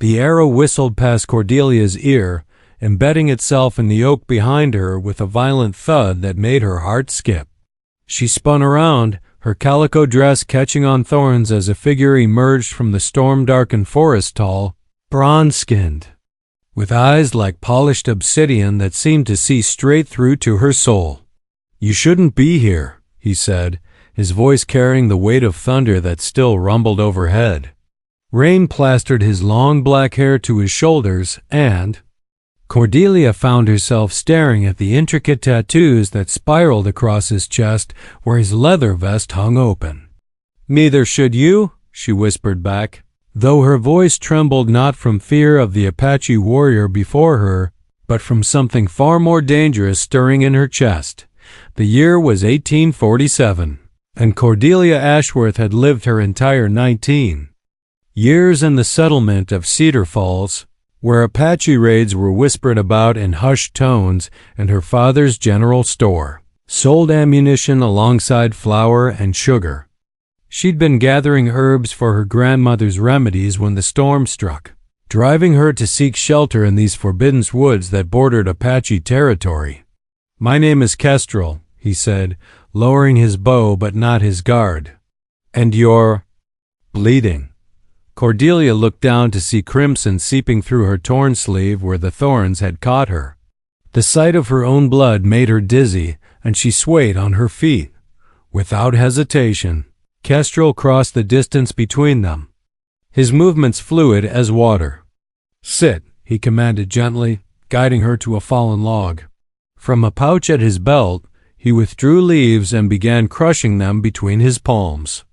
The arrow whistled past Cordelia's ear, embedding itself in the oak behind her with a violent thud that made her heart skip. She spun around, her calico dress catching on thorns as a figure emerged from the storm-darkened forest, tall, bronze-skinned, with eyes like polished obsidian that seemed to see straight through to her soul. "You shouldn't be here," he said, his voice carrying the weight of thunder that still rumbled overhead. Rain plastered his long black hair to his shoulders, and Cordelia found herself staring at the intricate tattoos that spiraled across his chest where his leather vest hung open. "Neither should you," she whispered back, though her voice trembled not from fear of the Apache warrior before her, but from something far more dangerous stirring in her chest. The year was 1847, and Cordelia Ashworth had lived her entire 19 years in the settlement of Cedar Falls, where Apache raids were whispered about in hushed tones, and her father's general store sold ammunition alongside flour and sugar. She'd been gathering herbs for her grandmother's remedies when the storm struck, driving her to seek shelter in these forbidden woods that bordered Apache territory. "My name is Kestrel," he said, lowering his bow but not his guard. "And you're bleeding." Cordelia looked down to see crimson seeping through her torn sleeve where the thorns had caught her. The sight of her own blood made her dizzy, and she swayed on her feet. Without hesitation, Kestrel crossed the distance between them, his movements fluid as water. "Sit," he commanded gently, guiding her to a fallen log. From a pouch at his belt, he withdrew leaves and began crushing them between his palms.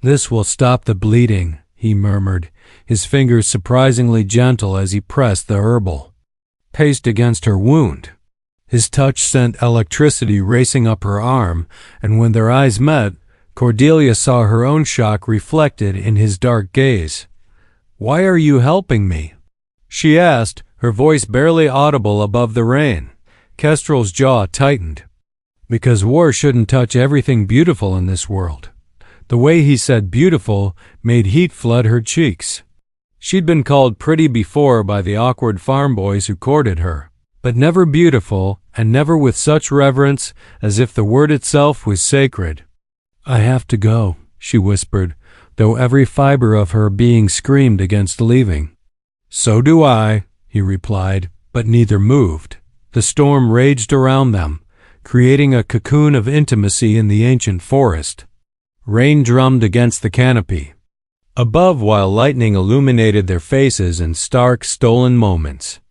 "This will stop the bleeding," he murmured, his fingers surprisingly gentle as he pressed the herbal paste against her wound. His touch sent electricity racing up her arm, and when their eyes met, Cordelia saw her own shock reflected in his dark gaze. "Why are you helping me?" she asked, her voice barely audible above the rain. Kestrel's jaw tightened. "Because war shouldn't touch everything beautiful in this world." The way he said beautiful made heat flood her cheeks. She'd been called pretty before by the awkward farm boys who courted her, but never beautiful, and never with such reverence as if the word itself was sacred. "I have to go," she whispered, though every fiber of her being screamed against leaving. "So do I," he replied, but neither moved. The storm raged around them, creating a cocoon of intimacy in the ancient forest. Rain drummed against the canopy above while lightning illuminated their faces in stark, stolen moments.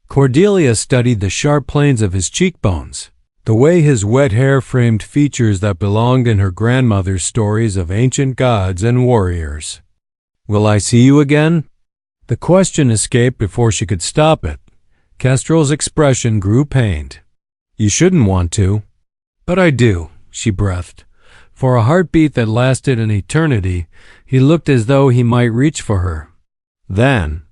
Cordelia studied the sharp planes of his cheekbones, the way his wet hair framed features that belonged in her grandmother's stories of ancient gods and warriors. "Will I see you again?" The question escaped before she could stop it. Kestrel's expression grew pained. "You shouldn't want to." "But I do," she breathed. For a heartbeat that lasted an eternity, he looked as though he might reach for her. Then,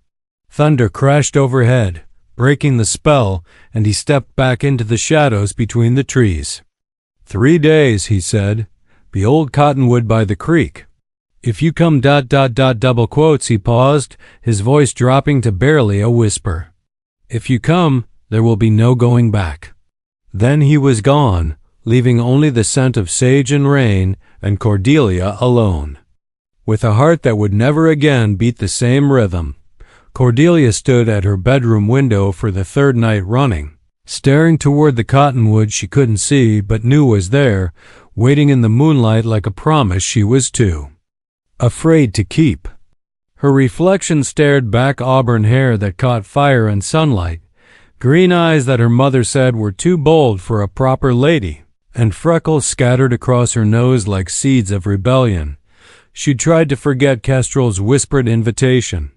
thunder crashed overhead, breaking the spell, and he stepped back into the shadows between the trees. 3 days, he said. The old cottonwood by the creek. If you come ... double quotes, he paused, his voice dropping to barely a whisper. If you come, there will be no going back. Then he was gone, leaving only the scent of sage and rain, and Cordelia alone. With a heart that would never again beat the same rhythm, Cordelia stood at her bedroom window for the 3rd night running, staring toward the cottonwood she couldn't see but knew was there, waiting in the moonlight like a promise she was too afraid to keep. Her reflection stared back auburn hair that caught fire and sunlight, green eyes that her mother said were too bold for a proper lady, and freckles scattered across her nose like seeds of rebellion. She'd tried to forget Kestrel's whispered invitation.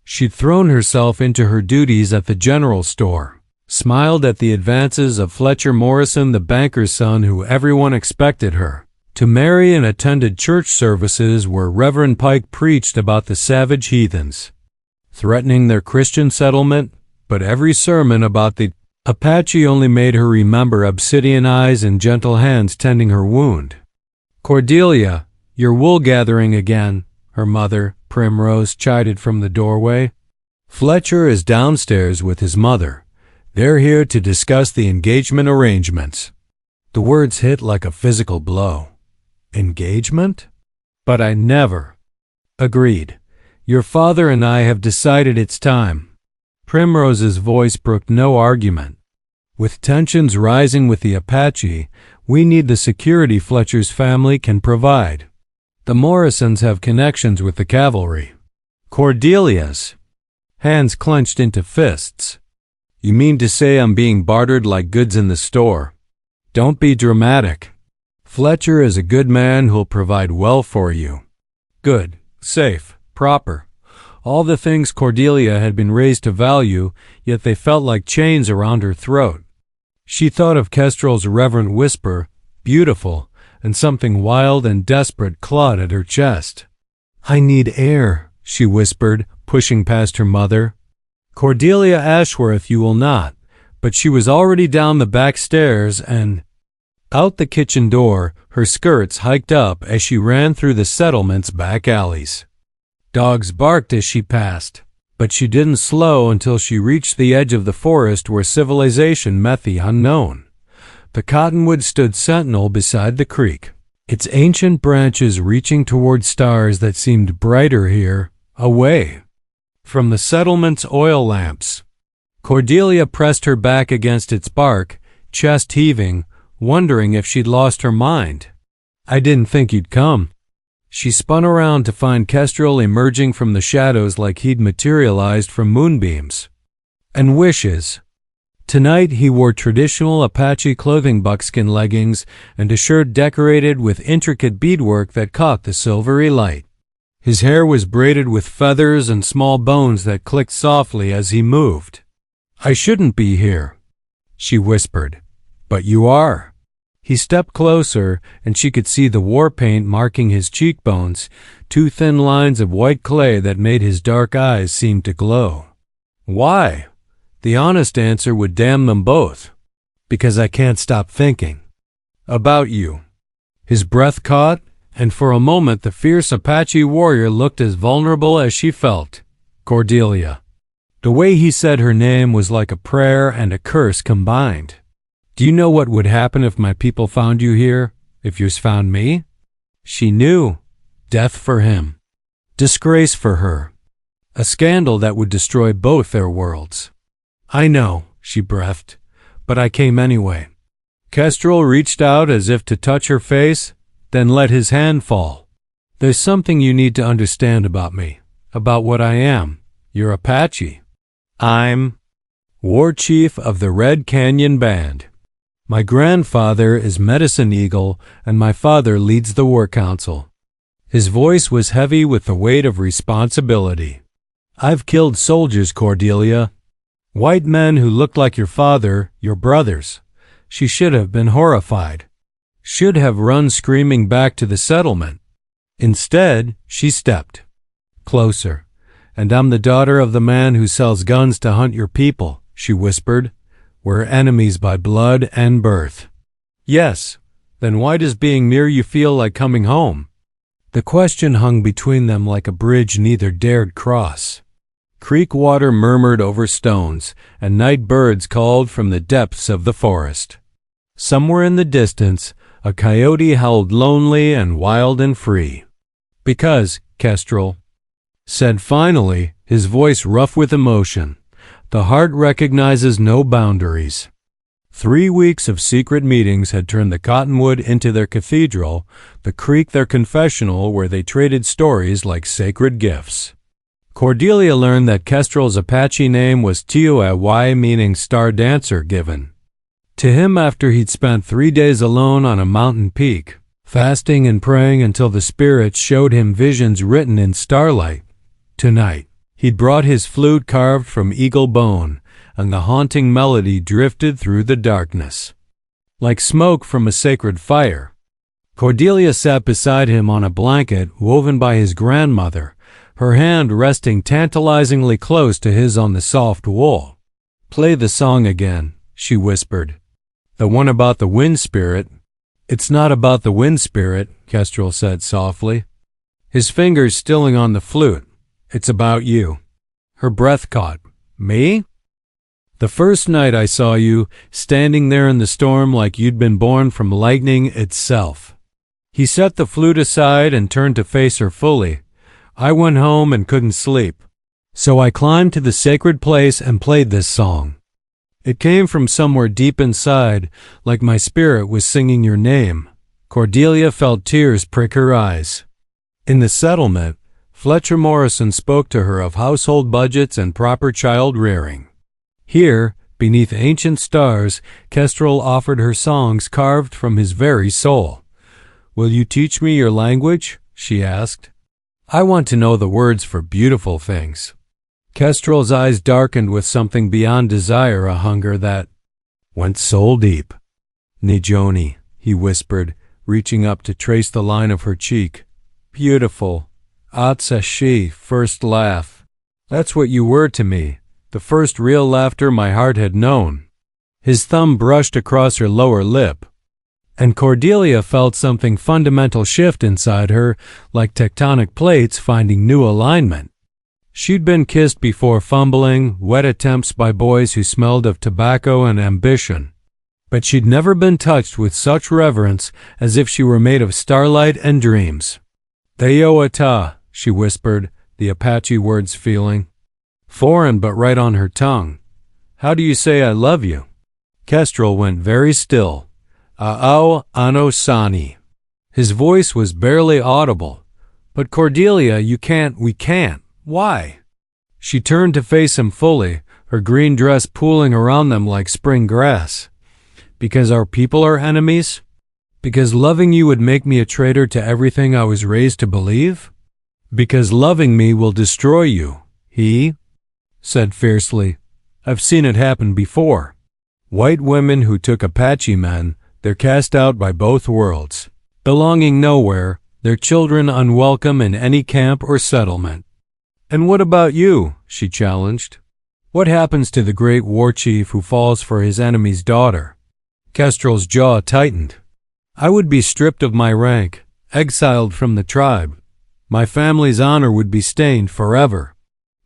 She'd thrown herself into her duties at the general store, smiled at the advances of Fletcher Morrison, the banker's son who everyone expected her to marry, and attended church services where Reverend Pike preached about the savage heathens threatening their Christian settlement, but every sermon about the Apache only made her remember obsidian eyes and gentle hands tending her wound. Cordelia, you're wool gathering again, her mother, Primrose, chided from the doorway. Fletcher is downstairs with his mother. They're here to discuss the engagement arrangements. The words hit like a physical blow. Engagement? But I never. Agreed. Your father and I have decided it's time. Primrose's voice brooked no argument. With tensions rising with the Apache, we need the security Fletcher's family can provide. The Morrisons have connections with the cavalry. Cordelia's hands clenched into fists. You mean to say I'm being bartered like goods in the store? Don't be dramatic. Fletcher is a good man who'll provide well for you. Good, safe, proper. All the things Cordelia had been raised to value, yet they felt like chains around her throat. She thought of Kestrel's reverent whisper, beautiful, and something wild and desperate clawed at her chest. I need air, she whispered, pushing past her mother. Cordelia Ashworth, you will not, but she was already down the back stairs and out the kitchen door, her skirts hiked up as she ran through the settlement's back alleys. Dogs barked as she passed, but she didn't slow until she reached the edge of the forest where civilization met the unknown. The cottonwood stood sentinel beside the creek, its ancient branches reaching toward stars that seemed brighter here, away from the settlement's oil lamps. Cordelia pressed her back against its bark, chest heaving, wondering if she'd lost her mind. I didn't think you'd come. She spun around to find Kestrel emerging from the shadows like he'd materialized from moonbeams. And wishes. Tonight he wore traditional Apache clothing, buckskin leggings, and a shirt decorated with intricate beadwork that caught the silvery light. His hair was braided with feathers and small bones that clicked softly as he moved. I shouldn't be here, she whispered. But you are. He stepped closer, and she could see the war paint marking his cheekbones, two thin lines of white clay that made his dark eyes seem to glow. Why? The honest answer would damn them both. Because I can't stop thinking. About you. His breath caught, and for a moment the fierce Apache warrior looked as vulnerable as she felt. Cordelia. The way he said her name was like a prayer and a curse combined. Do you know what would happen if my people found you here? If yours found me? She knew. Death for him. Disgrace for her. A scandal that would destroy both their worlds. I know, she breathed, but I came anyway. Kestrel reached out as if to touch her face, then let his hand fall. There's something you need to understand about me, about what I am. You're Apache. I'm War Chief of the Red Canyon Band. My grandfather is Medicine Eagle, and my father leads the War Council. His voice was heavy with the weight of responsibility. I've killed soldiers, Cordelia. White men who looked like your father, your brothers. She should have been horrified. Should have run screaming back to the settlement. Instead, she stepped closer. And I'm the daughter of the man who sells guns to hunt your people, she whispered. We're enemies by blood and birth. Yes, then why does being near you feel like coming home? The question hung between them like a bridge neither dared cross. Creek water murmured over stones, and night birds called from the depths of the forest. Somewhere in the distance, a coyote howled lonely and wild and free. Because, Kestrel said finally, his voice rough with emotion, the heart recognizes no boundaries. 3 weeks of secret meetings had turned the cottonwood into their cathedral, the creek their confessional where they traded stories like sacred gifts. Cordelia learned that Kestrel's Apache name was Tioawai, meaning star dancer, given to him after he'd spent 3 days alone on a mountain peak, fasting and praying until the spirits showed him visions written in starlight. Tonight, he'd brought his flute carved from eagle bone, and the haunting melody drifted through the darkness, like smoke from a sacred fire. Cordelia sat beside him on a blanket woven by his grandmother, her hand resting tantalizingly close to his on the soft wool. Play the song again, she whispered. The one about the wind spirit. It's not about the wind spirit, Kestrel said softly, his fingers stilling on the flute. It's about you. Her breath caught. Me? The first night I saw you, standing there in the storm like you'd been born from lightning itself. He set the flute aside and turned to face her fully. I went home and couldn't sleep. So I climbed to the sacred place and played this song. It came from somewhere deep inside, like my spirit was singing your name. Cordelia felt tears prick her eyes. In the settlement, Fletcher Morrison spoke to her of household budgets and proper child rearing. Here, beneath ancient stars, Kestrel offered her songs carved from his very soul. "Will you teach me your language?" she asked. "I want to know the words for beautiful things." Kestrel's eyes darkened with something beyond desire, a hunger that went soul deep. "Nijoni," he whispered, reaching up to trace the line of her cheek. "Beautiful. Atsashi, first laugh. That's what you were to me, the first real laughter my heart had known." His thumb brushed across her lower lip, and Cordelia felt something fundamental shift inside her, like tectonic plates finding new alignment. She'd been kissed before fumbling, wet attempts by boys who smelled of tobacco and ambition. But she'd never been touched with such reverence, as if she were made of starlight and dreams. "Theoata," she whispered, the Apache words feeling foreign but right on her tongue. "How do you say I love you?" Kestrel went very still. "A'au anosani." His voice was barely audible. "But Cordelia, we can't. Why?" She turned to face him fully, her green dress pooling around them like spring grass. "Because our people are enemies? Because loving you would make me a traitor to everything I was raised to believe? Because loving me will destroy you," he said fiercely. "I've seen it happen before. White women who took Apache men, they're cast out by both worlds, belonging nowhere, their children unwelcome in any camp or settlement." "And what about you?" she challenged. "What happens to the great war chief who falls for his enemy's daughter?" Kestrel's jaw tightened. "I would be stripped of my rank, exiled from the tribe. My family's honor would be stained forever.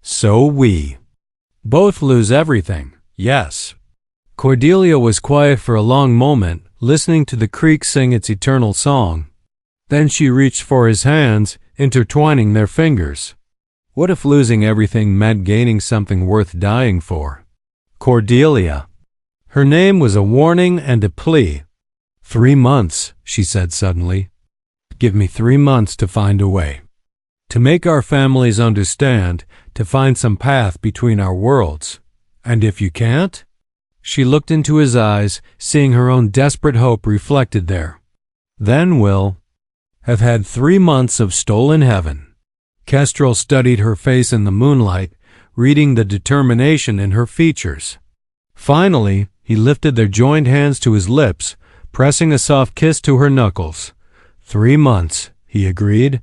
So we both lose everything, yes." Cordelia was quiet for a long moment, listening to the creek sing its eternal song. Then she reached for his hands, intertwining their fingers. What if losing everything meant gaining something worth dying for? Cordelia. Her name was a warning and a plea. 3 months, she said suddenly. "Give me 3 months to find a way. To make our families understand, to find some path between our worlds. And if you can't?" She looked into his eyes, seeing her own desperate hope reflected there. "Then we'll have had 3 months of stolen heaven." Kestrel studied her face in the moonlight, reading the determination in her features. Finally, he lifted their joined hands to his lips, pressing a soft kiss to her knuckles. 3 months, he agreed.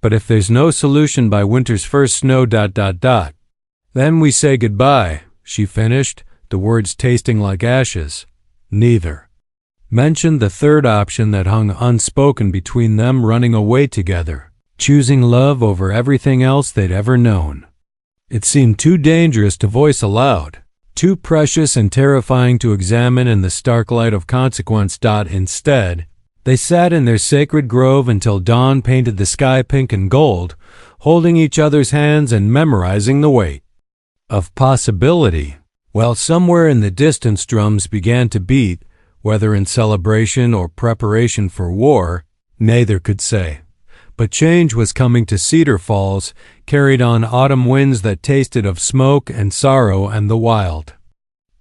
"But if there's no solution by winter's first snow... Then we say goodbye," she finished, the words tasting like ashes. Neither mentioned the third option that hung unspoken between them, running away together, choosing love over everything else they'd ever known. It seemed too dangerous to voice aloud, too precious and terrifying to examine in the stark light of consequence. Instead, they sat in their sacred grove until dawn painted the sky pink and gold, holding each other's hands and memorizing the weight of possibility, while somewhere in the distance drums began to beat, whether in celebration or preparation for war, neither could say. But change was coming to Cedar Falls, carried on autumn winds that tasted of smoke and sorrow and the wild,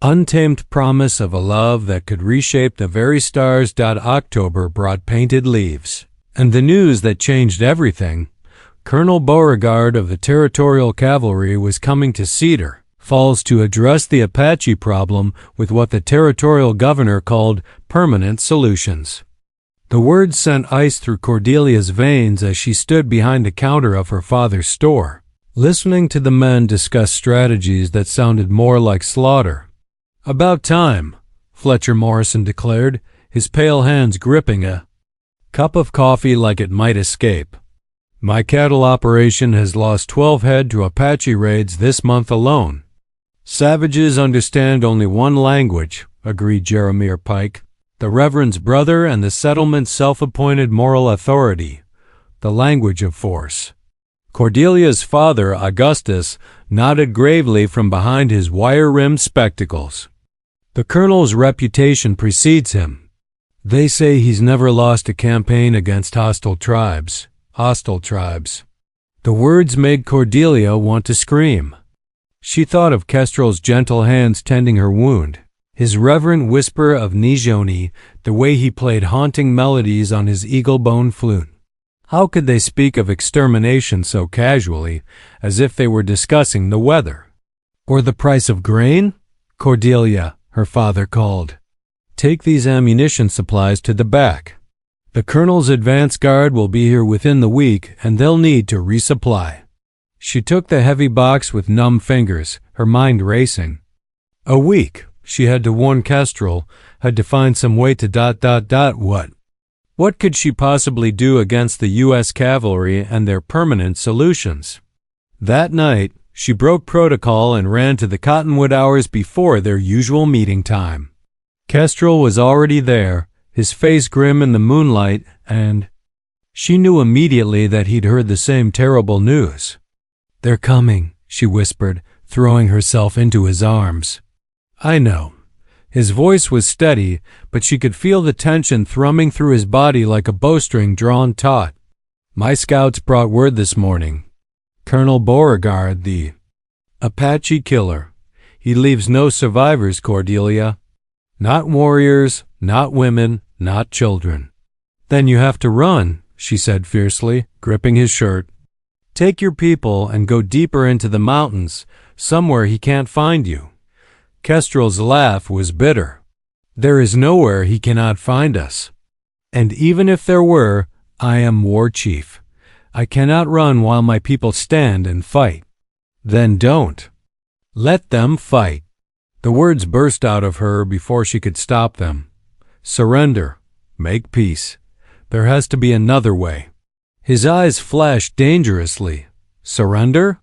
untamed promise of a love that could reshape the very stars. October brought painted leaves, and the news that changed everything. Colonel Beauregard of the Territorial Cavalry was coming to Cedar Falls to address the Apache problem with what the territorial governor called permanent solutions. The words sent ice through Cordelia's veins as she stood behind the counter of her father's store, listening to the men discuss strategies that sounded more like slaughter. "About time," Fletcher Morrison declared, his pale hands gripping a cup of coffee like it might escape. My cattle operation has lost 12 head to Apache raids this month alone. Savages understand only one language, agreed Jeremiah Pike, the Reverend's brother and the settlement's self-appointed moral authority, the language of force. Cordelia's father, Augustus, nodded gravely from behind his wire-rimmed spectacles. The colonel's reputation precedes him. They say he's never lost a campaign against hostile tribes. Hostile tribes. The words made Cordelia want to scream. She thought of Kestrel's gentle hands tending her wound, his reverent whisper of Nijoni, the way he played haunting melodies on his eagle-bone flute. How could they speak of extermination so casually, as if they were discussing the weather? Or the price of grain? Cordelia, her father called. Take these ammunition supplies to the back. The colonel's advance guard will be here within the week, and they'll need to resupply. She took the heavy box with numb fingers, her mind racing. A week, she had to warn Kestrel, had to find some way to what? What could she possibly do against the U.S. cavalry and their permanent solutions? That night, she broke protocol and ran to the cottonwood hours before their usual meeting time. Kestrel was already there, his face grim in the moonlight, and she knew immediately that he'd heard the same terrible news. "They're coming," she whispered, throwing herself into his arms. "I know." His voice was steady, but she could feel the tension thrumming through his body like a bowstring drawn taut. "My scouts brought word this morning. Colonel Beauregard, the Apache killer. He leaves no survivors, Cordelia. Not warriors, not women, not children." "Then you have to run," she said fiercely, gripping his shirt. "Take your people and go deeper into the mountains, somewhere he can't find you." Kestrel's laugh was bitter. "There is nowhere he cannot find us. And even if there were, I am war chief. I cannot run while my people stand and fight." "Then don't. Let them fight." The words burst out of her before she could stop them. "Surrender. Make peace. There has to be another way." His eyes flashed dangerously. "Surrender?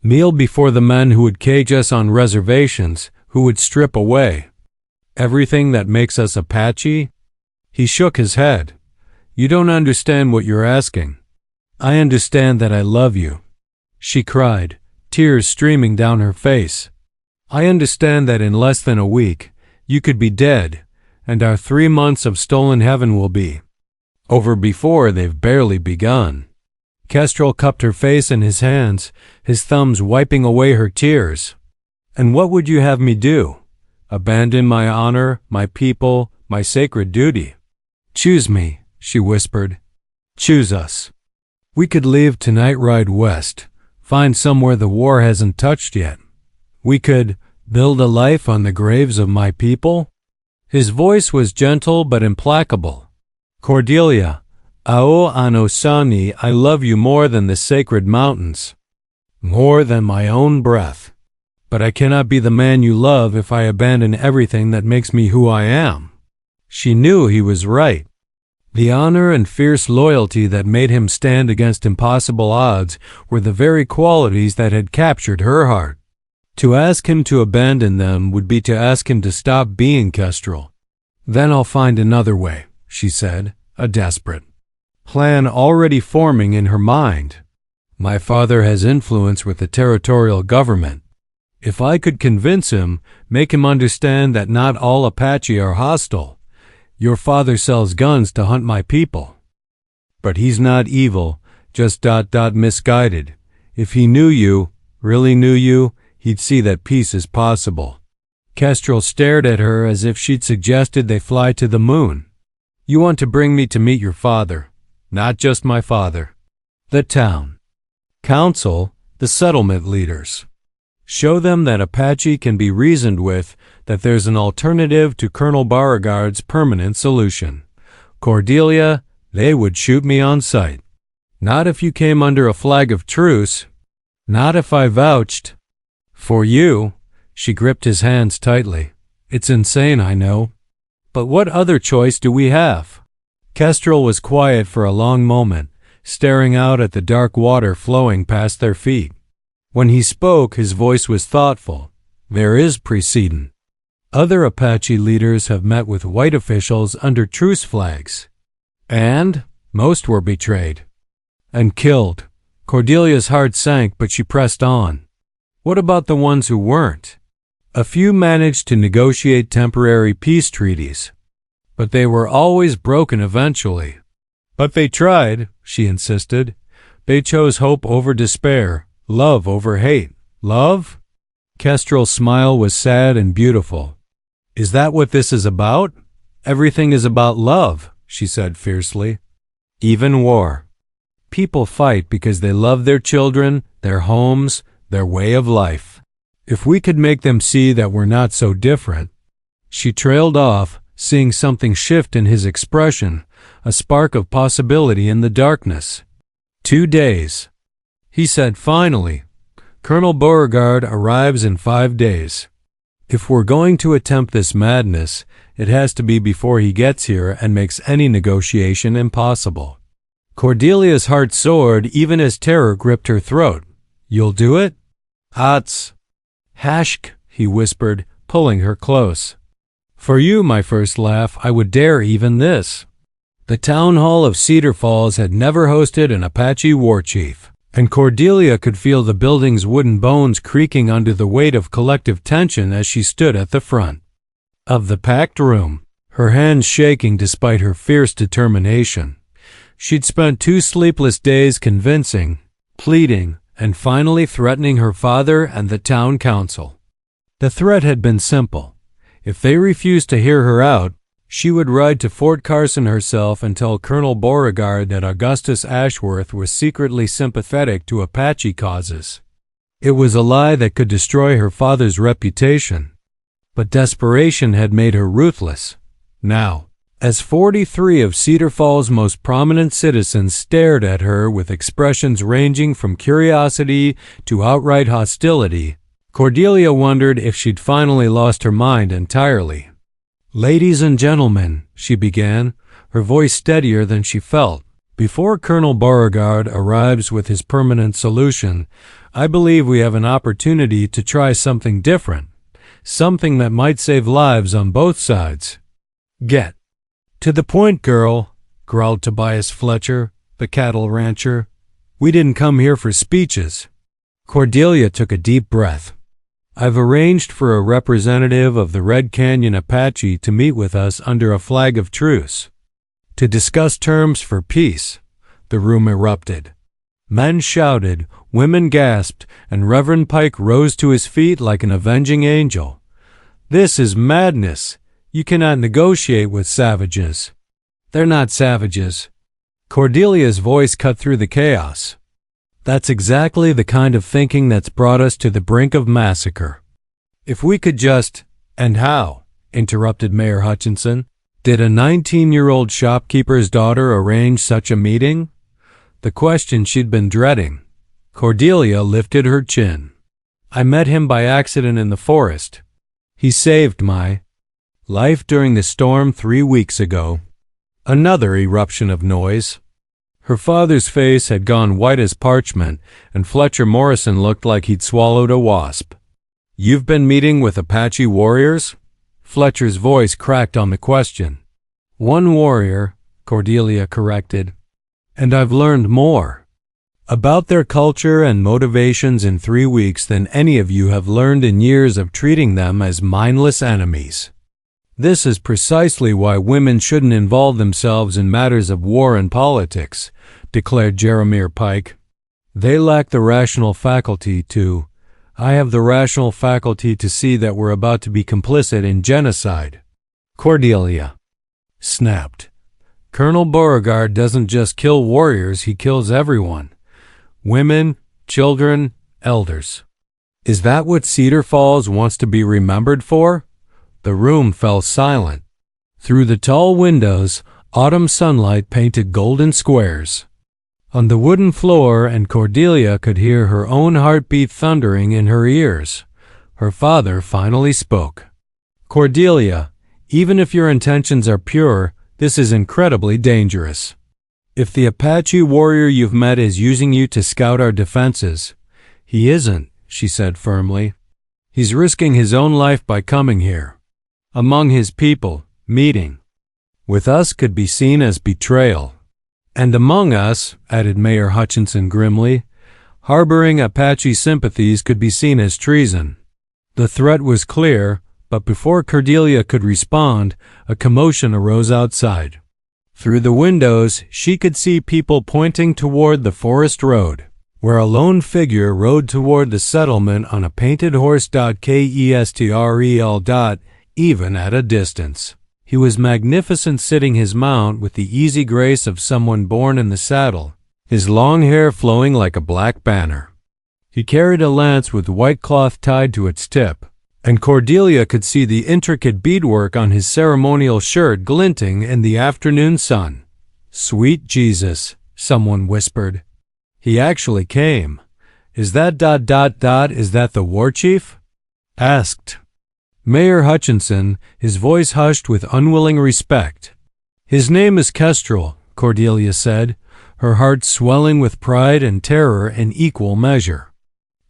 Kneel before the men who would cage us on reservations, who would strip away everything that makes us Apache?" He shook his head. "You don't understand what you're asking." "I understand that I love you," she cried, tears streaming down her face. "I understand that in less than a week, you could be dead, and our 3 months of stolen heaven will be over before they've barely begun." Kestrel cupped her face in his hands, his thumbs wiping away her tears. "And what would you have me do? Abandon my honor, my people, my sacred duty?" "Choose me," she whispered. "Choose us. We could leave tonight, ride west, find somewhere the war hasn't touched yet. We could build a life on the graves of my people." His voice was gentle but implacable. "Cordelia, Ao Anosani, I love you more than the sacred mountains, more than my own breath. But I cannot be the man you love if I abandon everything that makes me who I am." She knew he was right. The honor and fierce loyalty that made him stand against impossible odds were the very qualities that had captured her heart. To ask him to abandon them would be to ask him to stop being Kestrel. "Then I'll find another way," she said, a desperate plan already forming in her mind. "My father has influence with the territorial government. If I could convince him, make him understand that not all Apache are hostile. Your father sells guns to hunt my people. But he's not evil, just misguided. If he knew you, really knew you, he'd see that peace is possible." Kestrel stared at her as if she'd suggested they fly to the moon. "You want to bring me to meet your father, not just my father. The town. Council, the settlement leaders. Show them that Apache can be reasoned with, that there's an alternative to Colonel Beauregard's permanent solution. Cordelia, they would shoot me on sight. Not if you came under a flag of truce. Not if I vouched for you." She gripped his hands tightly. "It's insane, I know. But what other choice do we have?" Kestrel was quiet for a long moment, staring out at the dark water flowing past their feet. When he spoke, his voice was thoughtful. There is precedent. Other Apache leaders have met with white officials under truce flags. And most were betrayed. And killed. Cordelia's heart sank, but she pressed on. What about the ones who weren't? A few managed to negotiate temporary peace treaties. But they were always broken eventually. But they tried, she insisted. They chose hope over despair, love over hate. Love? Kestrel's smile was sad and beautiful. Is that what this is about? Everything is about love, she said fiercely. Even war. People fight because they love their children, their homes, their way of life. If we could make them see that we're not so different. She trailed off, seeing something shift in his expression, a spark of possibility in the darkness. 2 days. He said finally, Colonel Beauregard arrives in 5 days. If we're going to attempt this madness, it has to be before he gets here and makes any negotiation impossible. Cordelia's heart soared even as terror gripped her throat. You'll do it? Hats. Hashk, he whispered, pulling her close. For you, my first laugh, I would dare even this. The town hall of Cedar Falls had never hosted an Apache war chief, and Cordelia could feel the building's wooden bones creaking under the weight of collective tension as she stood at the front of the packed room, her hands shaking despite her fierce determination. She'd spent 2 sleepless days convincing, pleading, and finally threatening her father and the town council. The threat had been simple. If they refused to hear her out, she would ride to Fort Carson herself and tell Colonel Beauregard that Augustus Ashworth was secretly sympathetic to Apache causes. It was a lie that could destroy her father's reputation. But desperation had made her ruthless. Now, as 43 of Cedar Falls' most prominent citizens stared at her with expressions ranging from curiosity to outright hostility, Cordelia wondered if she'd finally lost her mind entirely. Ladies and gentlemen, she began, her voice steadier than she felt, before Colonel Beauregard arrives with his permanent solution, I believe we have an opportunity to try something different, something that might save lives on both sides. Get to the point, girl, growled Tobias Fletcher, the cattle rancher. We didn't come here for speeches. Cordelia took a deep breath. I've arranged for a representative of the Red Canyon Apache to meet with us under a flag of truce. To discuss terms for peace, the room erupted. Men shouted, women gasped, and Reverend Pike rose to his feet like an avenging angel. This is madness. You cannot negotiate with savages. They're not savages. Cordelia's voice cut through the chaos. That's exactly the kind of thinking that's brought us to the brink of massacre. If we could just— And how? Interrupted Mayor Hutchinson. Did a 19-year-old shopkeeper's daughter arrange such a meeting? The question she'd been dreading. Cordelia lifted her chin. I met him by accident in the forest. He saved my life during the storm 3 weeks ago. Another eruption of noise. Her father's face had gone white as parchment, and Fletcher Morrison looked like he'd swallowed a wasp. You've been meeting with Apache warriors? Fletcher's voice cracked on the question. One warrior, Cordelia corrected. And I've learned more about their culture and motivations in 3 weeks than any of you have learned in years of treating them as mindless enemies. This is precisely why women shouldn't involve themselves in matters of war and politics, declared Jeremiah Pike. They lack the rational faculty to— I have the rational faculty to see that we're about to be complicit in genocide. Cordelia snapped. Colonel Beauregard doesn't just kill warriors, he kills everyone. Women, children, elders. Is that what Cedar Falls wants to be remembered for? The room fell silent. Through the tall windows, autumn sunlight painted golden squares. On the wooden floor, and Cordelia could hear her own heartbeat thundering in her ears. Her father finally spoke. Cordelia, even if your intentions are pure, this is incredibly dangerous. If the Apache warrior you've met is using you to scout our defenses, he isn't, she said firmly. He's risking his own life by coming here. Among his people, meeting with us could be seen as betrayal. And among us, added Mayor Hutchinson grimly, harboring Apache sympathies could be seen as treason. The threat was clear, but before Cordelia could respond, a commotion arose outside. Through the windows, she could see people pointing toward the forest road, where a lone figure rode toward the settlement on a painted horse. Kestrel. Even at a distance. He was magnificent, sitting his mount with the easy grace of someone born in the saddle, his long hair flowing like a black banner. He carried a lance with white cloth tied to its tip, and Cordelia could see the intricate beadwork on his ceremonial shirt glinting in the afternoon sun. "Sweet Jesus," someone whispered. "He actually came. Is that ... is that the war chief?" asked Mayor Hutchinson, his voice hushed with unwilling respect. "His name is Kestrel," Cordelia said, her heart swelling with pride and terror in equal measure.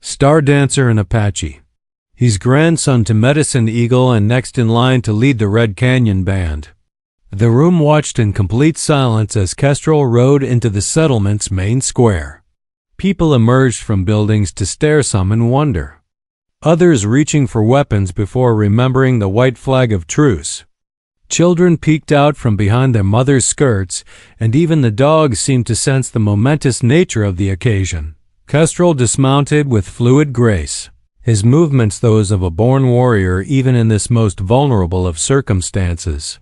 "Star dancer and Apache. He's grandson to Medicine Eagle and next in line to lead the Red Canyon Band." The room watched in complete silence as Kestrel rode into the settlement's main square. People emerged from buildings to stare, some in wonder, others reaching for weapons before remembering the white flag of truce. Children peeked out from behind their mothers' skirts, and even the dogs seemed to sense the momentous nature of the occasion. Kestrel dismounted with fluid grace, his movements those of a born warrior even in this most vulnerable of circumstances.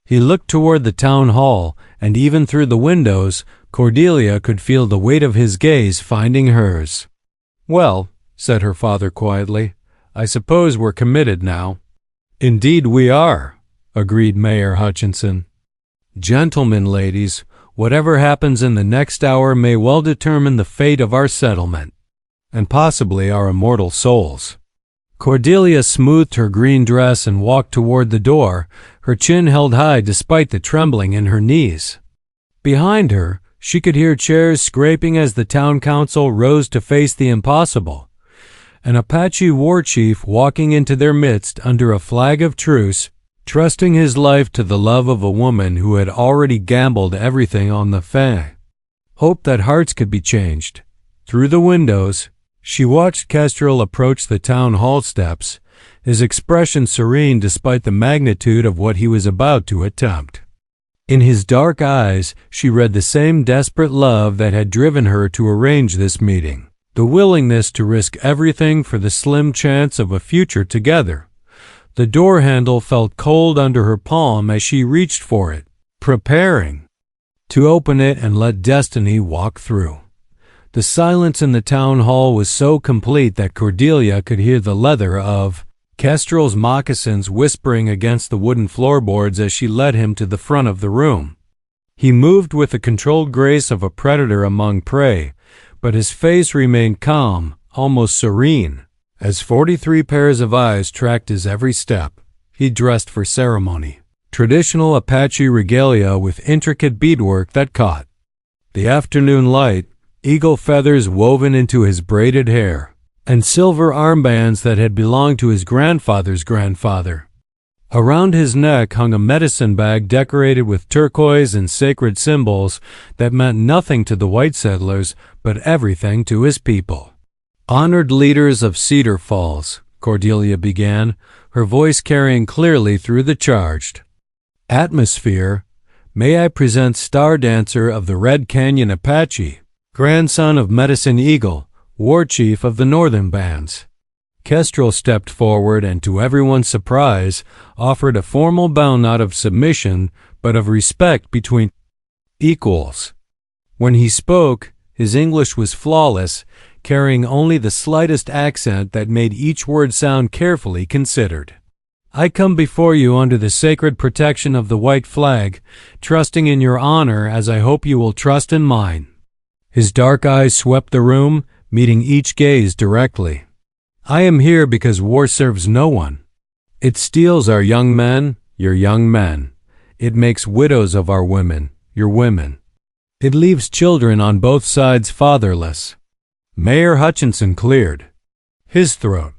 He looked toward the town hall, and even through the windows, Cordelia could feel the weight of his gaze finding hers. "Well," said her father quietly, "I suppose we're committed now." "Indeed we are," agreed Mayor Hutchinson. "Gentlemen, ladies, whatever happens in the next hour may well determine the fate of our settlement, and possibly our immortal souls." Cordelia smoothed her green dress and walked toward the door, her chin held high despite the trembling in her knees. Behind her, she could hear chairs scraping as the town council rose to face the impossible. An Apache war chief walking into their midst under a flag of truce, trusting his life to the love of a woman who had already gambled everything on the fang. Hope that hearts could be changed. Through the windows, she watched Kestrel approach the town hall steps, his expression serene despite the magnitude of what he was about to attempt. In his dark eyes, she read the same desperate love that had driven her to arrange this meeting, the willingness to risk everything for the slim chance of a future together. The door handle felt cold under her palm as she reached for it, preparing to open it and let destiny walk through. The silence in the town hall was so complete that Cordelia could hear the leather of Kestrel's moccasins whispering against the wooden floorboards as she led him to the front of the room. He moved with the controlled grace of a predator among prey, but his face remained calm, almost serene, as 43 pairs of eyes tracked his every step. He dressed for ceremony, traditional Apache regalia with intricate beadwork that caught the afternoon light, eagle feathers woven into his braided hair, and silver armbands that had belonged to his grandfather's grandfather. Around his neck hung a medicine bag decorated with turquoise and sacred symbols that meant nothing to the white settlers, but everything to his people. "Honored leaders of Cedar Falls," Cordelia began, her voice carrying clearly through the charged atmosphere, "may I present Star Dancer of the Red Canyon Apache, grandson of Medicine Eagle, war chief of the northern bands." Kestrel stepped forward and, to everyone's surprise, offered a formal bow, not of submission, but of respect between equals. When he spoke, his English was flawless, carrying only the slightest accent that made each word sound carefully considered. "I come before you under the sacred protection of the white flag, trusting in your honor as I hope you will trust in mine." His dark eyes swept the room, meeting each gaze directly. "I am here because war serves no one. It steals our young men, your young men. It makes widows of our women, your women. It leaves children on both sides fatherless. Mayor Hutchinson cleared his throat.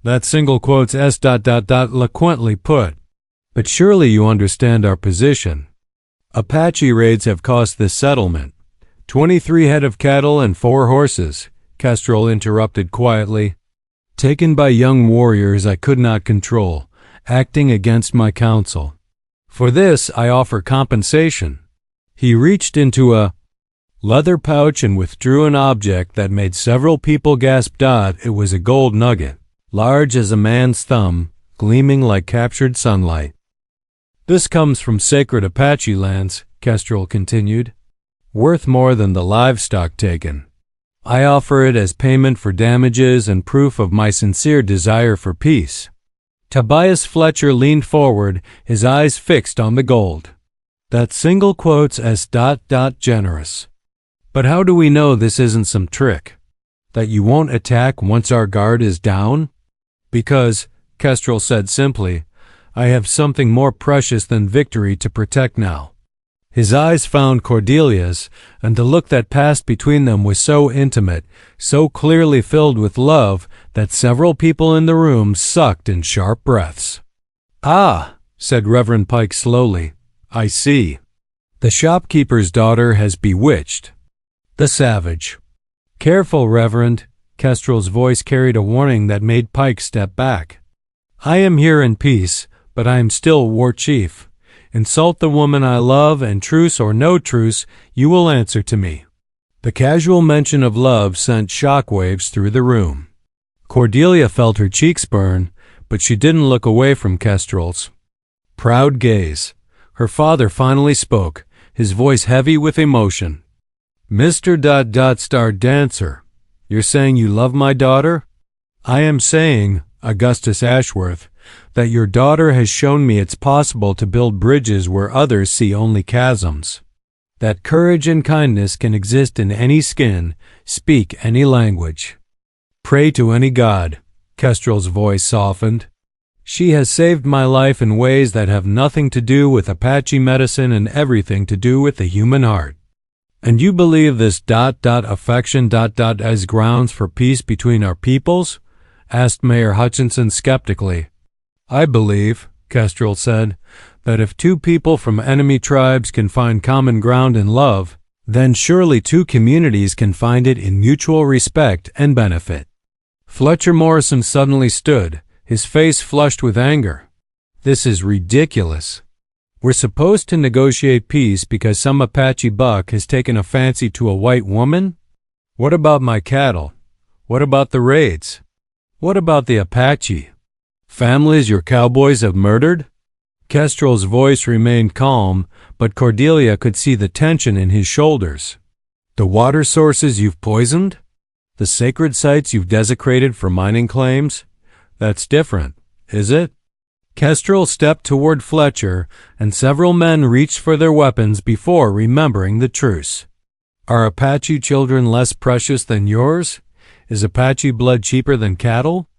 That single quotes eloquently put. But surely you understand our position. Apache raids have cost this settlement 23 head of cattle and 4 horses, Kestrel interrupted quietly. Taken by young warriors I could not control, acting against my counsel. For this I offer compensation. He reached into a leather pouch and withdrew an object that made several people gasp. It was a gold nugget, large as a man's thumb, gleaming like captured sunlight. This comes from sacred Apache lands, Kestrel continued, worth more than the livestock taken. I offer it as payment for damages and proof of my sincere desire for peace. Tobias Fletcher leaned forward, his eyes fixed on the gold. That single quotes as generous. But how do we know this isn't some trick? That you won't attack once our guard is down? Because, Kestrel said simply, I have something more precious than victory to protect now. His eyes found Cordelia's, and the look that passed between them was so intimate, so clearly filled with love, that several people in the room sucked in sharp breaths. Ah, said Reverend Pike slowly, I see. The shopkeeper's daughter has bewitched the savage. Careful, Reverend, Kestrel's voice carried a warning that made Pike step back. I am here in peace, but I am still war chief. Insult the woman I love, and truce or no truce, you will answer to me. The casual mention of love sent shockwaves through the room. Cordelia felt her cheeks burn, but she didn't look away from Kestrel's proud gaze. Her father finally spoke, his voice heavy with emotion. Mr. Dancer, you're saying you love my daughter? I am saying, Augustus Ashworth, that your daughter has shown me it's possible to build bridges where others see only chasms. That courage and kindness can exist in any skin, speak any language. Pray to any god, Kestrel's voice softened. She has saved my life in ways that have nothing to do with Apache medicine and everything to do with the human heart. And you believe this affection as grounds for peace between our peoples? Asked Mayor Hutchinson skeptically. I believe, Kestrel said, that if 2 people from enemy tribes can find common ground in love, then surely 2 communities can find it in mutual respect and benefit. Fletcher Morrison suddenly stood, his face flushed with anger. This is ridiculous. We're supposed to negotiate peace because some Apache buck has taken a fancy to a white woman? What about my cattle? What about the raids? What about the Apache families your cowboys have murdered? Kestrel's voice remained calm, but Cordelia could see the tension in his shoulders. The water sources you've poisoned? The sacred sites you've desecrated for mining claims? That's different, is it? Kestrel stepped toward Fletcher, and several men reached for their weapons before remembering the truce. Are Apache children less precious than yours? Is Apache blood cheaper than cattle?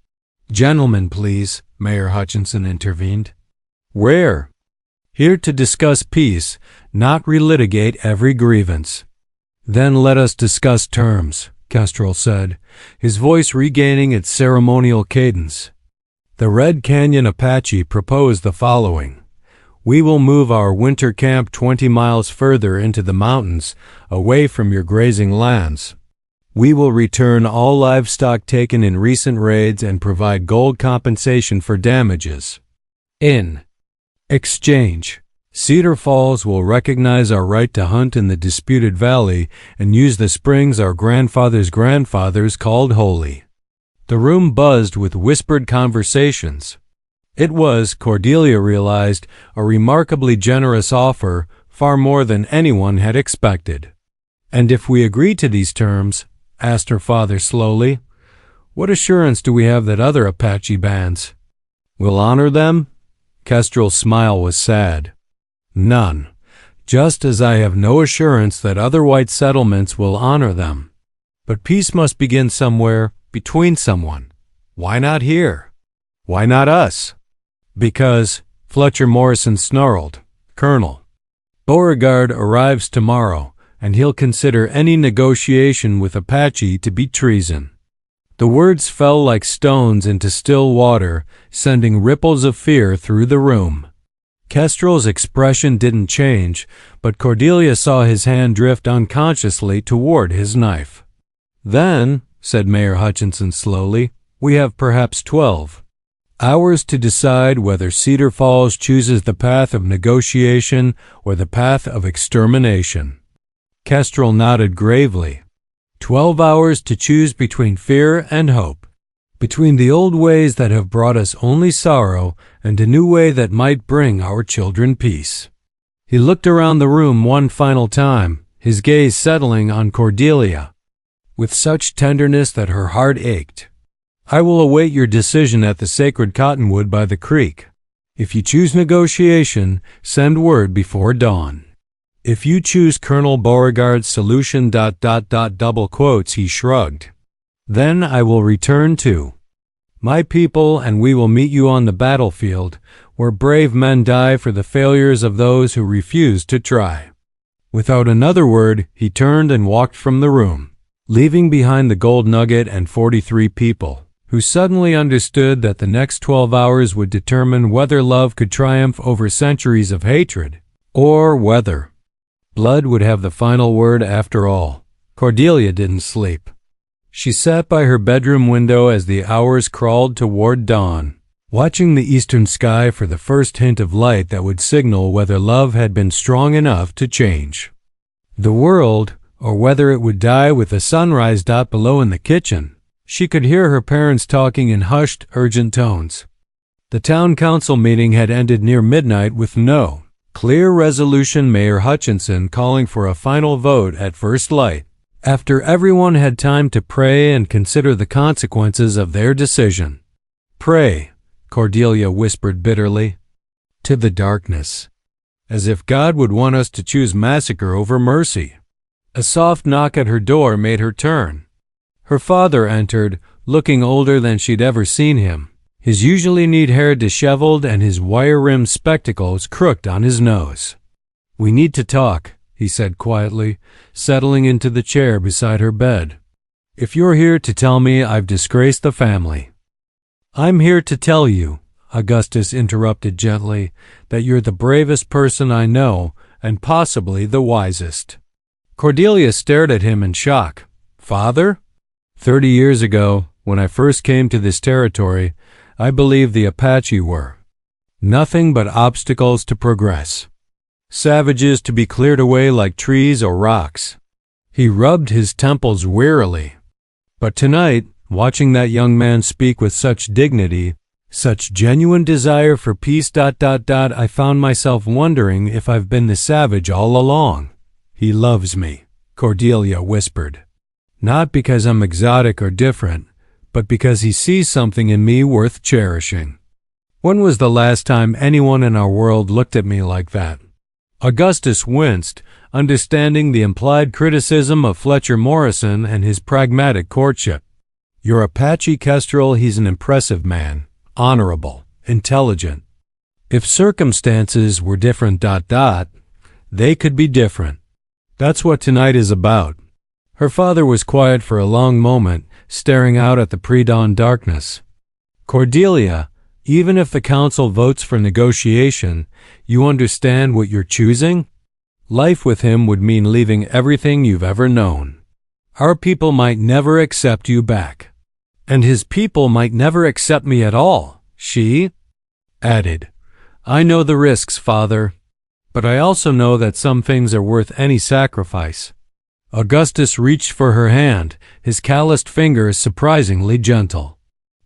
Gentlemen, please, Mayor Hutchinson intervened. Where? Here to discuss peace, not relitigate every grievance. Then let us discuss terms, Kestrel said, his voice regaining its ceremonial cadence. The Red Canyon Apache proposed the following. We will move our winter camp 20 miles further into the mountains, away from your grazing lands. We will return all livestock taken in recent raids and provide gold compensation for damages. In exchange, Cedar Falls will recognize our right to hunt in the disputed valley and use the springs our grandfathers called holy. The room buzzed with whispered conversations. It was, Cordelia realized, a remarkably generous offer, far more than anyone had expected. And if we agree to these terms, asked her father slowly, what assurance do we have that other Apache bands will honor them? Kestrel's smile was sad. None, just as I have no assurance that other white settlements will honor them. But peace must begin somewhere, between someone. Why not here? Why not us? Because, Fletcher Morrison snarled, Colonel, Beauregard arrives tomorrow, and he'll consider any negotiation with Apache to be treason." The words fell like stones into still water, sending ripples of fear through the room. Kestrel's expression didn't change, but Cordelia saw his hand drift unconsciously toward his knife. "Then," said Mayor Hutchinson slowly, "we have perhaps 12 hours to decide whether Cedar Falls chooses the path of negotiation or the path of extermination." Kestrel nodded gravely. 12 hours to choose between fear and hope, between the old ways that have brought us only sorrow and a new way that might bring our children peace. He looked around the room one final time, his gaze settling on Cordelia, with such tenderness that her heart ached. "I will await your decision at the sacred cottonwood by the creek. If you choose negotiation, send word before dawn. If you choose Colonel Beauregard's solution ... double quotes, he shrugged. Then I will return to my people, and we will meet you on the battlefield, where brave men die for the failures of those who refuse to try." Without another word, he turned and walked from the room, leaving behind the gold nugget and 43 people, who suddenly understood that the next 12 hours would determine whether love could triumph over centuries of hatred, or whether blood would have the final word after all. Cordelia didn't sleep. She sat by her bedroom window as the hours crawled toward dawn, watching the eastern sky for the first hint of light that would signal whether love had been strong enough to change the world, or whether it would die with the sunrise below in the kitchen. She could hear her parents talking in hushed, urgent tones. The town council meeting had ended near midnight with no clear resolution, Mayor Hutchinson calling for a final vote at first light, after everyone had time to pray and consider the consequences of their decision. "Pray," Cordelia whispered bitterly, "to the darkness, as if God would want us to choose massacre over mercy." A soft knock at her door made her turn. Her father entered, looking older than she'd ever seen him, his usually neat hair disheveled and his wire-rimmed spectacles crooked on his nose. "We need to talk," he said quietly, settling into the chair beside her bed. "If you're here to tell me I've disgraced the family." "I'm here to tell you," Augustus interrupted gently, "that you're the bravest person I know, and possibly the wisest." Cordelia stared at him in shock. "Father?" 30 years ago, when I first came to this territory, I believed the Apache were nothing but obstacles to progress, savages to be cleared away like trees or rocks. He rubbed his temples wearily. But tonight, watching that young man speak with such dignity, such genuine desire for peace ... I found myself wondering if I've been the savage all along. "He loves me," Cordelia whispered. "Not because I'm exotic or different, but because he sees something in me worth cherishing. When was the last time anyone in our world looked at me like that?" Augustus winced, understanding the implied criticism of Fletcher Morrison and his pragmatic courtship. "Your Apache Kestrel, he's an impressive man, honorable, intelligent. If circumstances were different ... they could be different. That's what tonight is about." Her father was quiet for a long moment, staring out at the pre-dawn darkness. "Cordelia, even if the council votes for negotiation, you understand what you're choosing? Life with him would mean leaving everything you've ever known. Our people might never accept you back. And his people might never accept me at all," she added. "I know the risks, Father, but I also know that some things are worth any sacrifice." Augustus reached for her hand, his calloused fingers surprisingly gentle.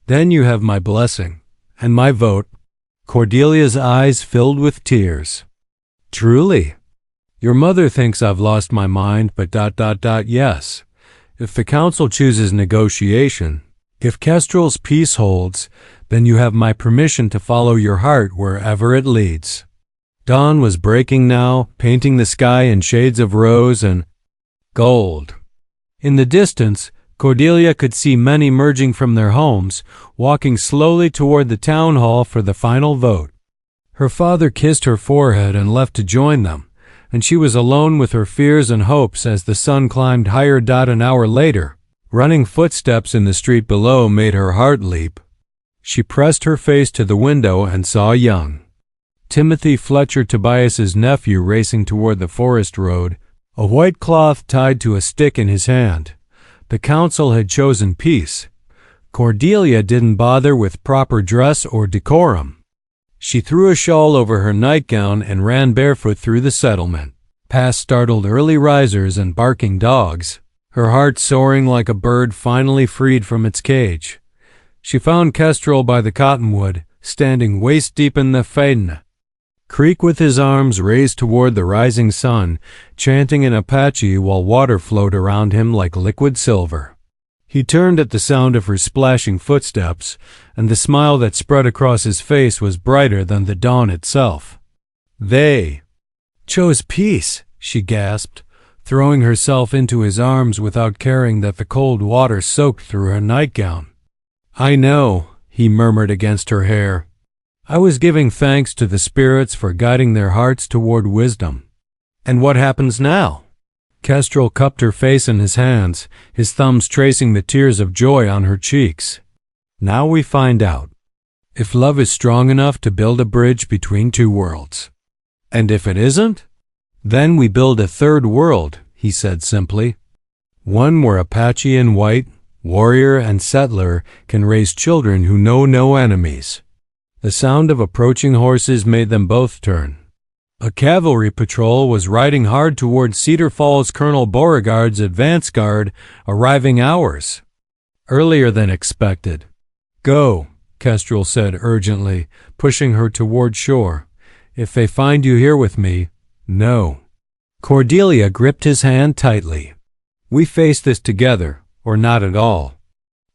"Then you have my blessing, and my vote." Cordelia's eyes filled with tears. "Truly? Your mother thinks I've lost my mind, but ... yes. If the council chooses negotiation, if Kestrel's peace holds, then you have my permission to follow your heart wherever it leads." Dawn was breaking now, painting the sky in shades of rose and gold. In the distance, Cordelia could see men emerging from their homes, walking slowly toward the town hall for the final vote. Her father kissed her forehead and left to join them, and she was alone with her fears and hopes as the sun climbed higher. An hour later, running footsteps in the street below made her heart leap. She pressed her face to the window and saw young Timothy Fletcher, Tobias's nephew, racing toward the forest road, a white cloth tied to a stick in his hand. The council had chosen peace. Cordelia didn't bother with proper dress or decorum. She threw a shawl over her nightgown and ran barefoot through the settlement, past startled early risers and barking dogs, her heart soaring like a bird finally freed from its cage. She found Kestrel by the cottonwood, standing waist-deep in the faina creek with his arms raised toward the rising sun, chanting in Apache while water flowed around him like liquid silver. He turned at the sound of her splashing footsteps, and the smile that spread across his face was brighter than the dawn itself. They chose peace, she gasped, throwing herself into his arms without caring that the cold water soaked through her nightgown. I know, he murmured against her hair. I was giving thanks to the spirits for guiding their hearts toward wisdom. And what happens now? Kestrel cupped her face in his hands, his thumbs tracing the tears of joy on her cheeks. Now we find out if love is strong enough to build a bridge between two worlds. And if it isn't, then we build a third world, he said simply. One where Apache and white, warrior and settler can raise children who know no enemies. The sound of approaching horses made them both turn. A cavalry patrol was riding hard toward Cedar Falls. Colonel Beauregard's advance guard, arriving hours earlier than expected. Go, Kestrel said urgently, pushing her toward shore. If they find you here with me, no. Cordelia gripped his hand tightly. We face this together, or not at all.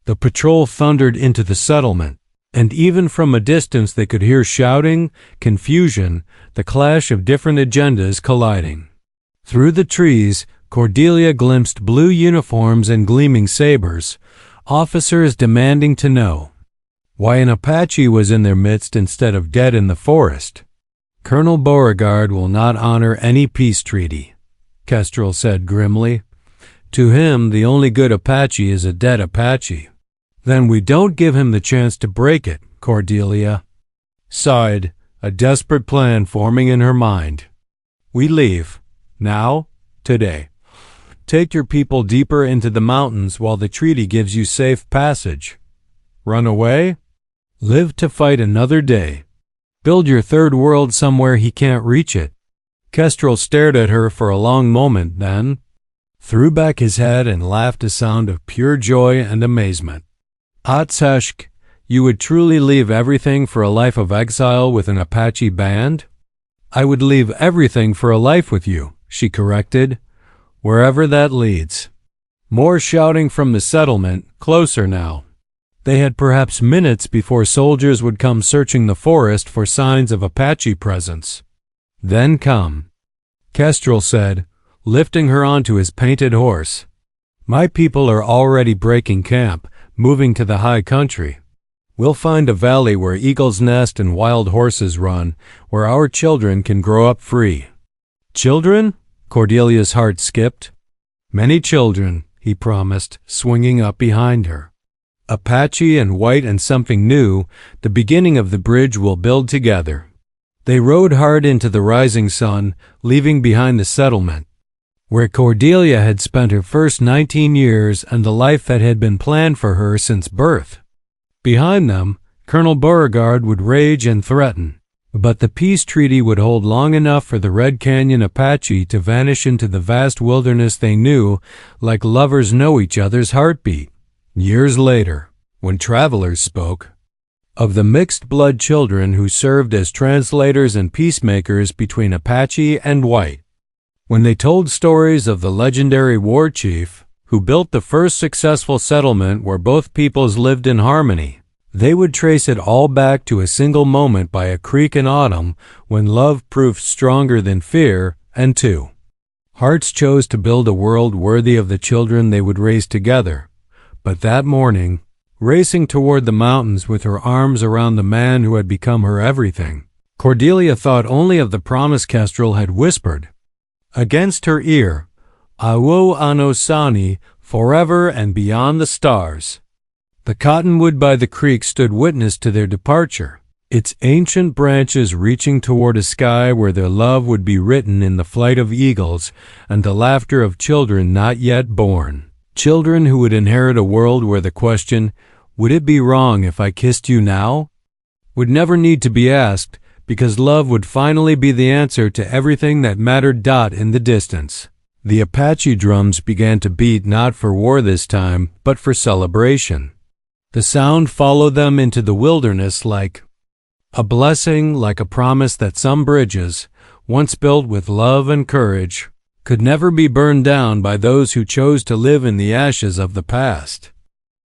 The patrol thundered into the settlement, and even from a distance they could hear shouting, confusion, the clash of different agendas colliding. Through the trees, Cordelia glimpsed blue uniforms and gleaming sabers, officers demanding to know why an Apache was in their midst instead of dead in the forest. Colonel Beauregard will not honor any peace treaty, Kestrel said grimly. To him, the only good Apache is a dead Apache. Then we don't give him the chance to break it, Cordelia sighed, a desperate plan forming in her mind. We leave. Now, today. Take your people deeper into the mountains while the treaty gives you safe passage. Run away? Live to fight another day. Build your third world somewhere he can't reach it. Kestrel stared at her for a long moment, then threw back his head and laughed a sound of pure joy and amazement. Atsheshk, you would truly leave everything for a life of exile with an Apache band? I would leave everything for a life with you, she corrected, wherever that leads. More shouting from the settlement, closer now. They had perhaps minutes before soldiers would come searching the forest for signs of Apache presence. Then come, Kestrel said, lifting her onto his painted horse. My people are already breaking camp, moving to the high country. We'll find a valley where eagles nest and wild horses run, where our children can grow up free. Children? Cordelia's heart skipped. Many children, he promised, swinging up behind her. Apache and white and something new, the beginning of the bridge we'll build together. They rode hard into the rising sun, leaving behind the settlement, where Cordelia had spent her first 19 years and the life that had been planned for her since birth. Behind them, Colonel Beauregard would rage and threaten, but the peace treaty would hold long enough for the Red Canyon Apache to vanish into the vast wilderness they knew, like lovers know each other's heartbeat. Years later, when travelers spoke of the mixed-blood children who served as translators and peacemakers between Apache and white, when they told stories of the legendary war chief who built the first successful settlement where both peoples lived in harmony, they would trace it all back to a single moment by a creek in autumn when love proved stronger than fear, and two hearts chose to build a world worthy of the children they would raise together. But that morning, racing toward the mountains with her arms around the man who had become her everything, Cordelia thought only of the promise Kestrel had whispered. Against her ear, Awo Anosani, forever and beyond the stars. The cottonwood by the creek stood witness to their departure, its ancient branches reaching toward a sky where their love would be written in the flight of eagles and the laughter of children not yet born. Children who would inherit a world where the question, "Would it be wrong if I kissed you now?" would never need to be asked, because love would finally be the answer to everything that mattered. In the distance, the Apache drums began to beat not for war this time, but for celebration. The sound followed them into the wilderness like a blessing, like a promise that some bridges, once built with love and courage, could never be burned down by those who chose to live in the ashes of the past.